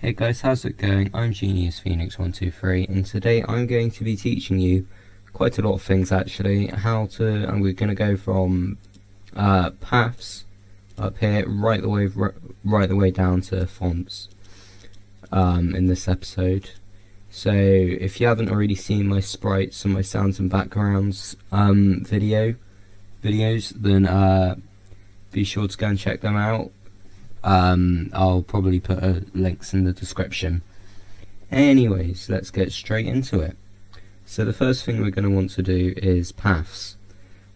Hey guys, how's it going? I'm GeniusPhoenix1.4 and today I'm going to be teaching you quite a lot of things actually. And we're going to go from paths up here right the way down to fonts in this episode. So if you haven't already seen my sprites and my sounds and backgrounds videos, then be sure to go and check them out. I'll probably put links in the description. Anyways, let's get straight into it. So the first thing we're going to want to do is paths,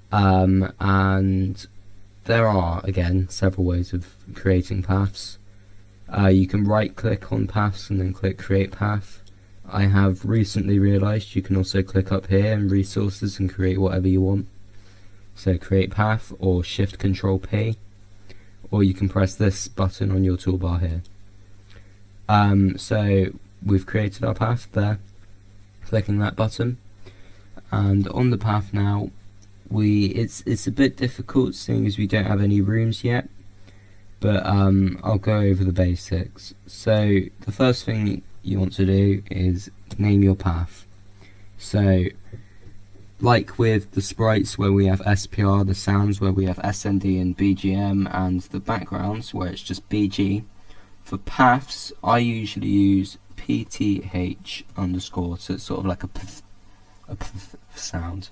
and there are again several ways of creating paths. You can right click on paths and then click create path. I have recently realized you can also click up here in resources and create whatever you want. So create path or shift control P, or you can press this button on your toolbar here. So we've created our path there, clicking that button, and on the path now it's a bit difficult seeing as we don't have any rooms yet, but I'll go over the basics. So the first thing you want to do is name your path. So like with the sprites where we have SPR, the sounds where we have SND and BGM, and the backgrounds where it's just BG, for paths I usually use PTH underscore, so it's sort of like a pth sound.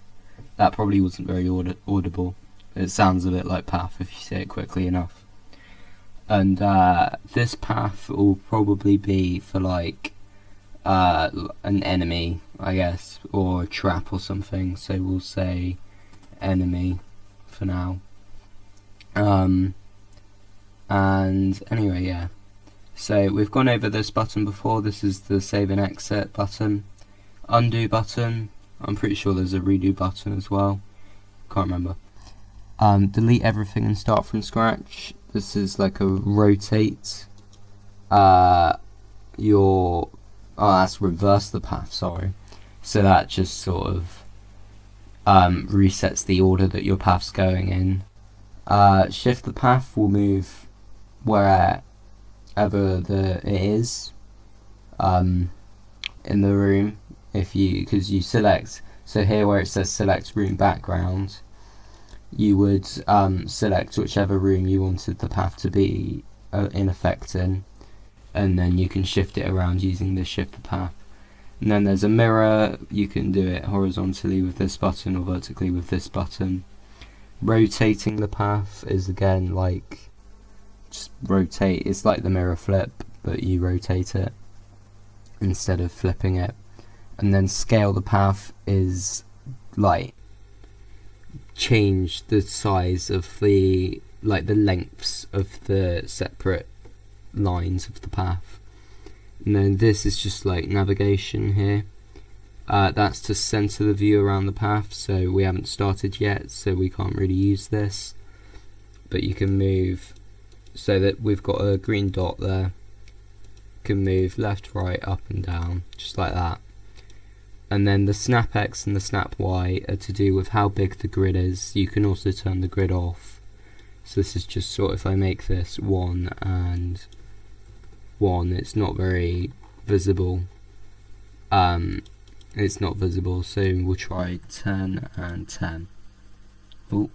That probably wasn't very audible. It sounds a bit like path if you say it quickly enough. And this path will probably be for like an enemy, I guess, or a trap or something, so we'll say enemy for now. And anyway, yeah, so we've gone over this button before. This is the save and exit button. Undo button, I'm pretty sure there's a redo button as well, can't remember. Delete everything and start from scratch. This is like a rotate that's reverse the path, sorry. So that just sort of resets the order that your path's going in. Shift the path will move wherever it is in the room, because you select. So here where it says select room background, you would select whichever room you wanted the path to be in effect in, and then you can shift it around using the shift the path. And then there's a mirror. You can do it horizontally with this button or vertically with this button. Rotating the path is again like just rotate. It's like the mirror flip, but you rotate it instead of flipping it. And then scale the path is like change the size of the lengths of the separate lines of the path. And then this is just like navigation here. That's to center the view around the path, so we haven't started yet, so we can't really use this, but you can move so that we've got a green dot there. You can move left, right, up and down just like that. And then the snap X and the snap Y are to do with how big the grid is. You can also turn the grid off. So this is just sort of, if I make this 1 and 1, it's not very visible. It's not visible, so we'll try 10 and 10. Oh,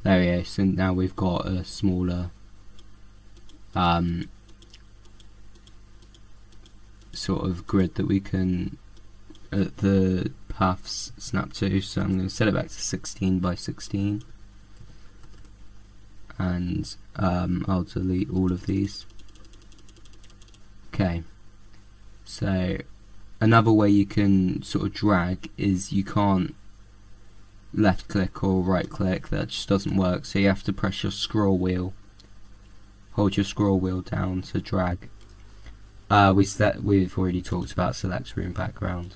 there we go. So now we've got a smaller sort of grid that we can the paths snap to. So I'm going to set it back to 16 by 16, and I'll delete all of these. Okay, so another way you can sort of drag is you can't left click or right click, that just doesn't work, so you have to press your scroll wheel, hold your scroll wheel down to drag. We've already talked about select room background.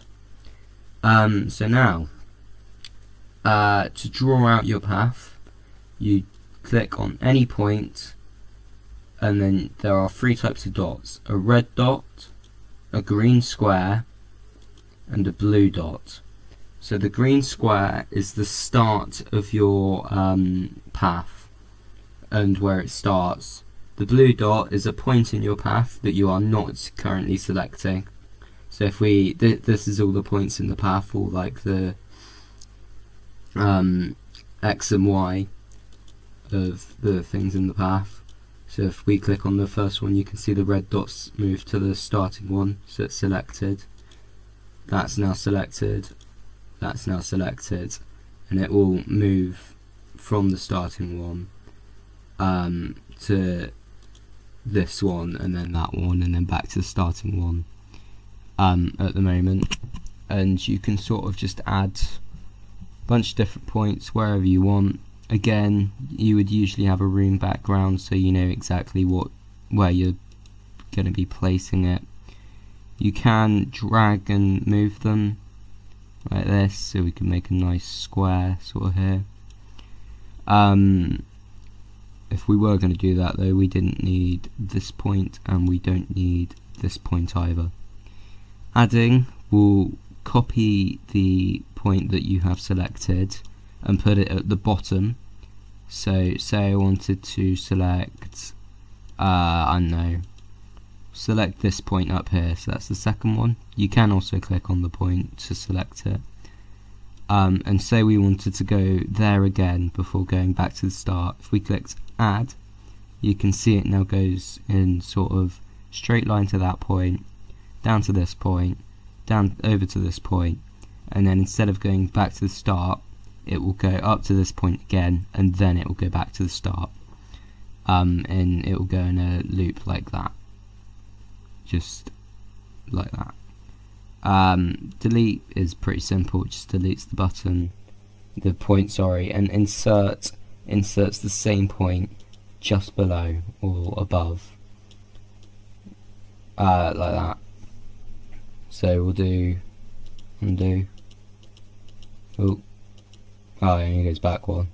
So now to draw out your path, you click on any point, and then there are 3 types of dots: a red dot, a green square, and a blue dot. So the green square is the start of your path and where it starts. The blue dot is a point in your path that you are not currently selecting. So if we, this is all the points in the path, all like the X and Y of the things in the path. So if we click on the first one, you can see the red dots move to the starting one, so it's selected. That's now selected. That's now selected, and it will move from the starting one to this one, and then that one, and then back to the starting one at the moment. And you can sort of just add a bunch of different points wherever you want. Again, you would usually have a room background so you know exactly where you're going to be placing it. You can drag and move them like this, so we can make a nice square sort of here. If we were going to do that though, we didn't need this point, and we don't need this point either. Adding will copy the point that you have selected and put it at the bottom. So say I wanted to select, I don't know, select this point up here, so that's the second one. You can also click on the point to select it. And say we wanted to go there again before going back to the start. If we clicked add, you can see it now goes in sort of straight line to that point, down to this point, down over to this point, and then instead of going back to the start, it will go up to this point again, and then it will go back to the start, and it will go in a loop like that, just like that. Delete is pretty simple, it just deletes the point, and inserts the same point just below or above, like that. So we'll do undo. Oh, it only goes back one,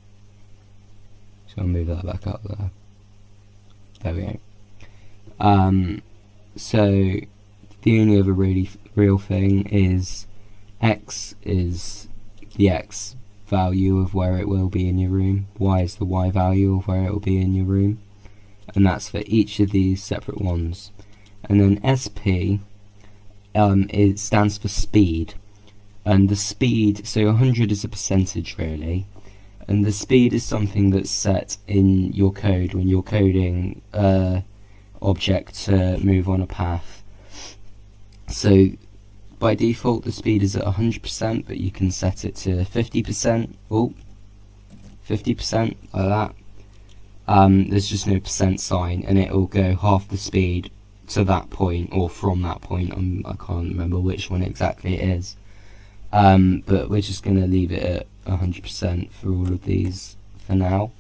so I'll move that back up there. There we go. So the only other really real thing is X is the X value of where it will be in your room, Y is the Y value of where it will be in your room, and that's for each of these separate ones. And then SP, it stands for speed, and the speed, so 100 is a percentage really, and the speed is something that's set in your code when you're coding object to move on a path. So by default the speed is at 100%, but you can set it to 50%, 50% like that. There's just no percent sign, and it will go half the speed to that point, or from that point. I can't remember which one exactly it is, but we're just going to leave it at 100% for all of these for now.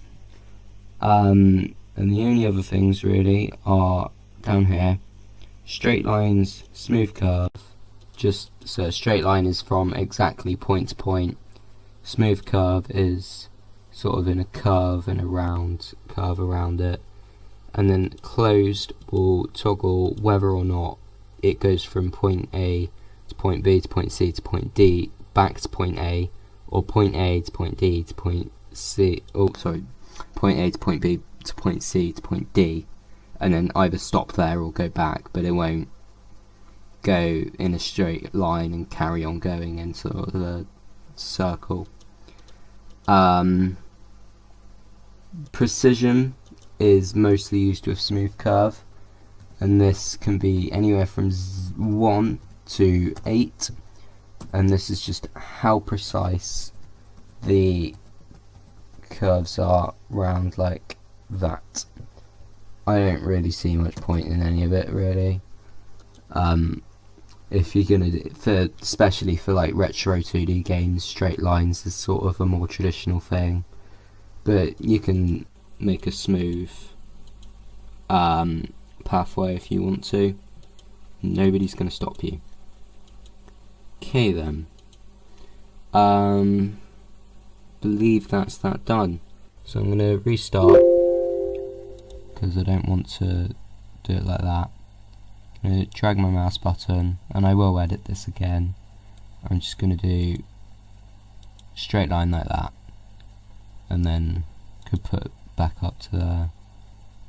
And the only other things really are down here: straight lines, smooth curve. Just so a straight line is from exactly point to point. Smooth curve is sort of in a curve and a round curve around it. And then closed will toggle whether or not it goes from point A to point B to point C to point D back to point A, or point A to point D to point C, point A to point B to point C to point D, and then either stop there or go back, but it won't go in a straight line and carry on going in sort of a circle. Precision is mostly used with smooth curve, and this can be anywhere from 1 to 8, and this is just how precise the curves are round like that. I don't really see much point in any of it really. If you're gonna do, especially for like retro 2D games, straight lines is sort of a more traditional thing, but you can make a smooth pathway if you want to. Nobody's gonna stop you. Okay then. Believe that's that done. So I'm gonna restart because I don't want to do it like that. I'm going to drag my mouse button, and I will edit this again. I'm just going to do straight line like that, and then could put it back up to there,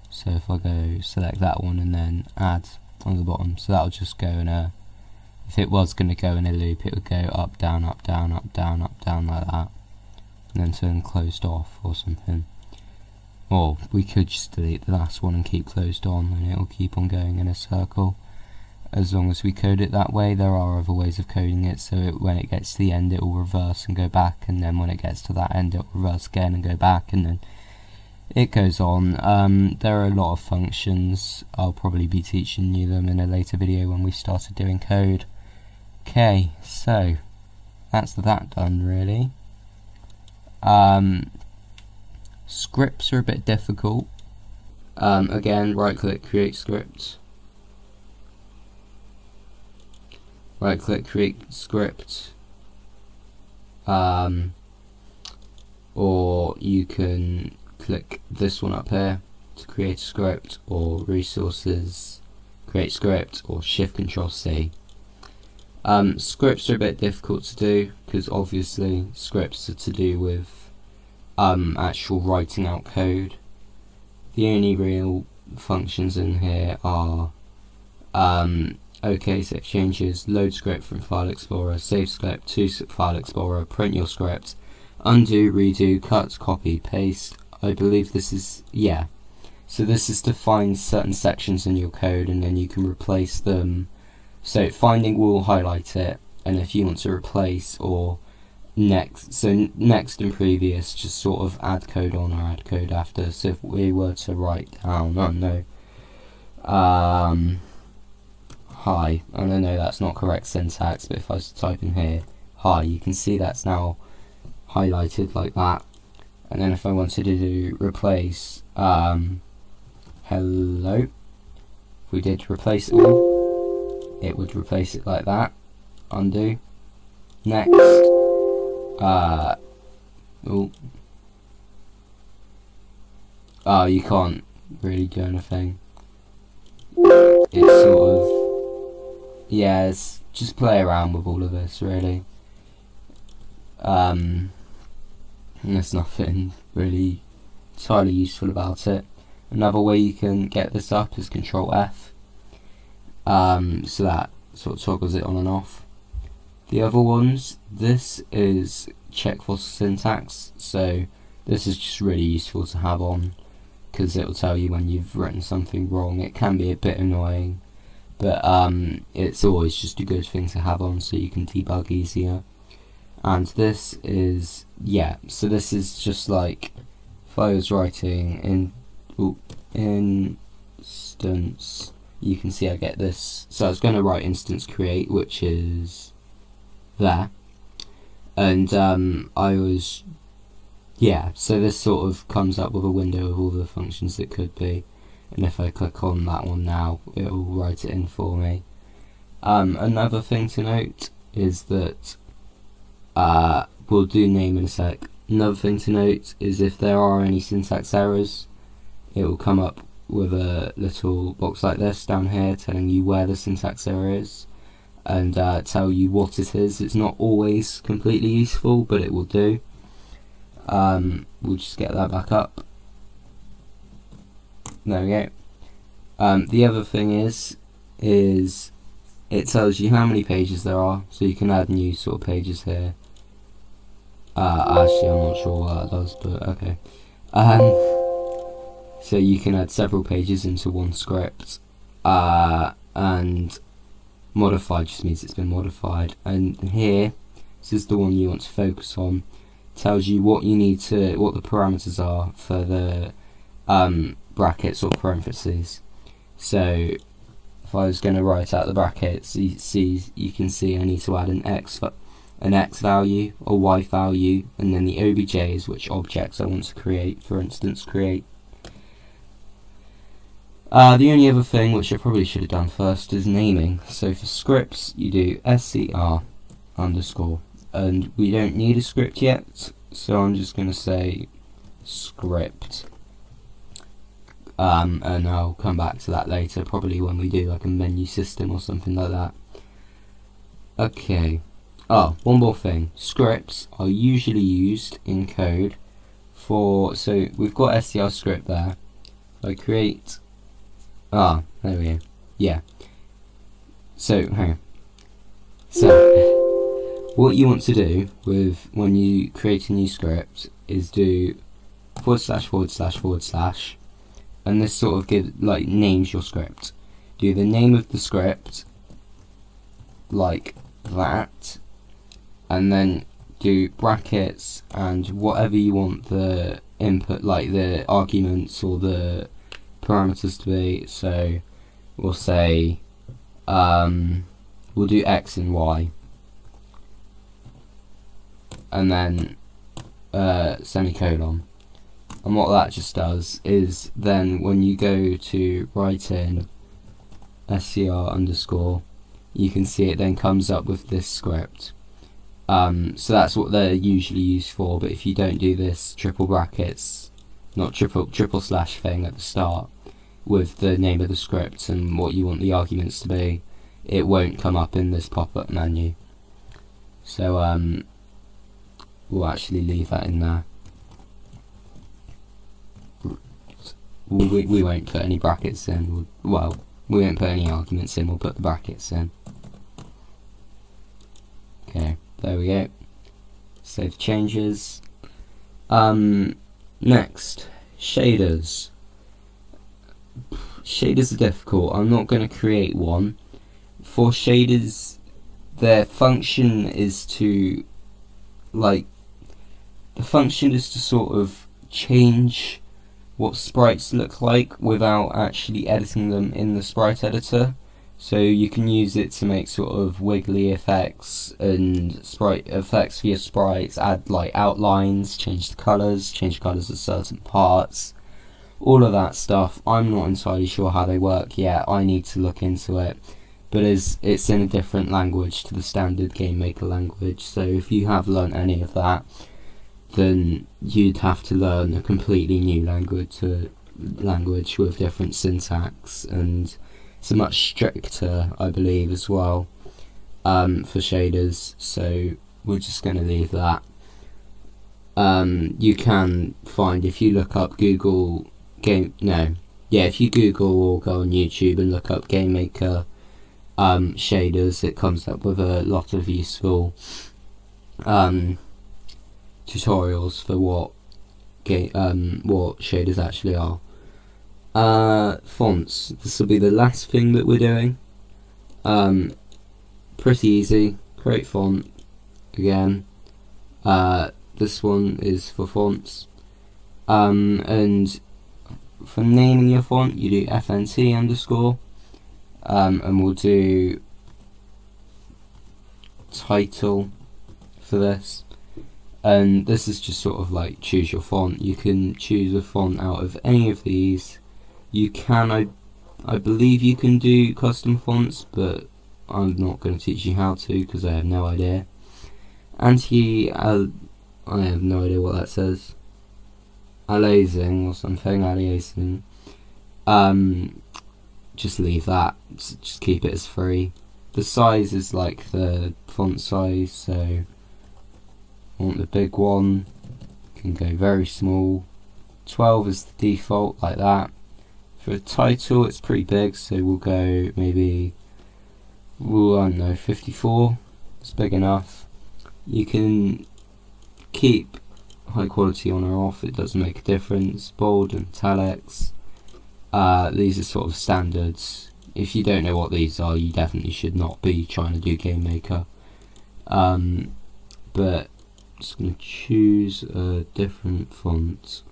So if I go select that one and then add on the bottom, so that'll just go in a, if it was going to go in a loop, it would go up, down, up, down, up, down, up, down like that, and then turn closed off or something. Or we could just delete the last one and keep closed on, and it'll keep on going in a circle. As long as we code it that way. There are other ways of coding it, so when it gets to the end it will reverse and go back, and then when it gets to that end it will reverse again and go back, and then it goes on. There are a lot of functions. I'll probably be teaching you them in a later video when we started doing code. Okay, so that's that done really. Scripts are a bit difficult. Again, right click, create script. Right click, create script. Or you can click this one up here to create a script, or resources, create script, or shift control C. Scripts are a bit difficult to do because obviously scripts are to do with actual writing out code. The only real functions in here are OK save changes, load script from File Explorer, save script to File Explorer, print your script, undo, redo, cut, copy, paste. I believe this is, yeah. So this is to find certain sections in your code and then you can replace them. So finding will highlight it, and if you want to replace or next, so next and previous, just sort of add code on or add code after. So if we were to write down, oh no, hi, and I know that's not correct syntax, but if I was to type in here hi, you can see that's now highlighted like that. And then if I wanted to do replace hello, if we did replace all, it would replace it like that. Undo, next, you can't really do anything. It's sort of, yeah, it's just play around with all of this really. There's nothing really entirely useful about it. Another way you can get this up is Control F, so that sort of toggles it on and off. The other ones, this is check for syntax, so this is just really useful to have on because it will tell you when you've written something wrong. It can be a bit annoying, but it's always just a good thing to have on so you can debug easier. And this is, yeah, so this is just like if I was writing instance, you can see I get this. So I was going to write instance create, which is there, and I was, yeah, so this sort of comes up with a window of all the functions it could be, and if I click on that one now, it will write it in for me. Another thing to note is that we'll do name in a sec. Another thing to note is if there are any syntax errors, it will come up with a little box like this down here telling you where the syntax error is and tell you what it is. It's not always completely useful, but it will do. We'll just get that back up. There we go. The other thing is it tells you how many pages there are, so you can add new sort of pages here. Actually, I'm not sure what that does, but okay. So you can add several pages into one script, and modified just means it's been modified. And here, this is the one you want to focus on. Tells you what you need to, what the parameters are for the brackets or parentheses. So if I was going to write out the brackets, you can see I need to add an x value or y value, and then the objs, which objects I want to create, for instance create. The only other thing which I probably should have done first is naming. So for scripts you do scr underscore, and we don't need a script yet, so I'm just going to say script, and I'll come back to that later, probably when we do like a menu system or something like that. Okay. One more thing. Scripts are usually used in code for, so we've got str script there I create, there we go, yeah. So, hang on. So, what you want to do with when you create a new script is do // and this sort of names your script. Do the name of the script like that, and then do brackets and whatever you want the input, like the arguments or the parameters to be. So we'll say we'll do X and Y, and then semicolon. And what that just does is then when you go to write in str_, you can see it then comes up with this script. So that's what they're usually used for, but if you don't do this triple brackets, not triple slash thing at the start with the name of the script and what you want the arguments to be, it won't come up in this pop-up menu. So we'll actually leave that in there. We won't put any brackets in. We won't put any arguments in, we'll put the brackets in. Okay, there we go. Save changes. Next, shaders. Shaders are difficult. I'm not going to create one. For shaders, their function is to sort of change what sprites look like without actually editing them in the sprite editor. So you can use it to make sort of wiggly effects and sprite effects for your sprites, add like outlines, change the colours of certain parts, all of that stuff. I'm not entirely sure how they work yet, I need to look into it, but it's in a different language to the standard GameMaker language, so if you have learnt any of that, then you'd have to learn a completely new language with different syntax, and it's a much stricter, I believe, as well, for shaders, so we're just going to leave that. You can find, if you look up if you Google or go on YouTube and look up GameMaker shaders, it comes up with a lot of useful tutorials for what shaders actually are. Fonts. This will be the last thing that we're doing. Pretty easy. Create font again. This one is for fonts. And for naming your font, you do fnt_, and we'll do title for this. And this is just sort of like choose your font. You can choose a font out of any of these. You can, I believe you can do custom fonts, but I'm not going to teach you how to because I have no idea. I have no idea what that says. Aliasing or something, aliasing. Just leave that, just keep it as free. The size is like the font size, so I want the big one, can go very small. 12 is the default, like that. For a title, it's pretty big, so we'll go maybe, I don't know, 54. It's big enough. You can keep high quality on or off, it doesn't make a difference. Bold and italics, these are sort of standards. If you don't know what these are, you definitely should not be trying to do GameMaker. But I'm just going to choose a different font.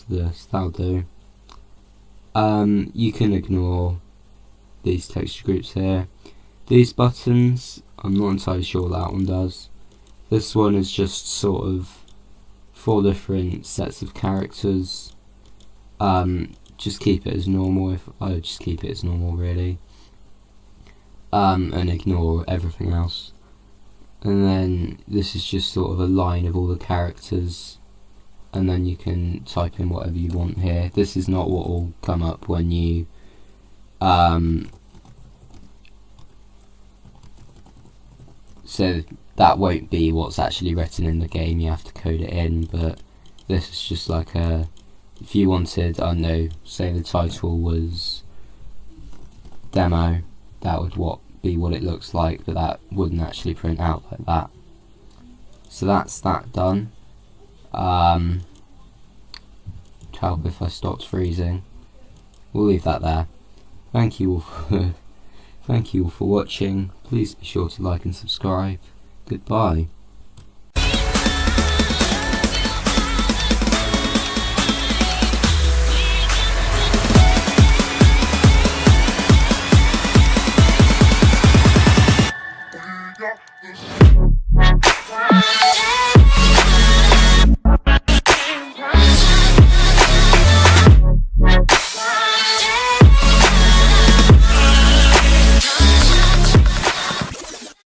So that'll do. You can ignore these texture groups here. These buttons, I'm not entirely sure what that one does. This one is just sort of 4 different sets of characters. Just keep it as normal. I would just keep it as normal, really. And ignore everything else. And then this is just sort of a line of all the characters, and then you can type in whatever you want here. This is not what will come up when you so that won't be what's actually written in the game. You have to code it in, but this is just like a, if you wanted, I don't know, say the title was demo, that would be what it looks like, but that wouldn't actually print out like that. So that's that done. Help if I stopped freezing. We'll leave that there. Thank you all for watching. Please be sure to like and subscribe. Goodbye. We got this.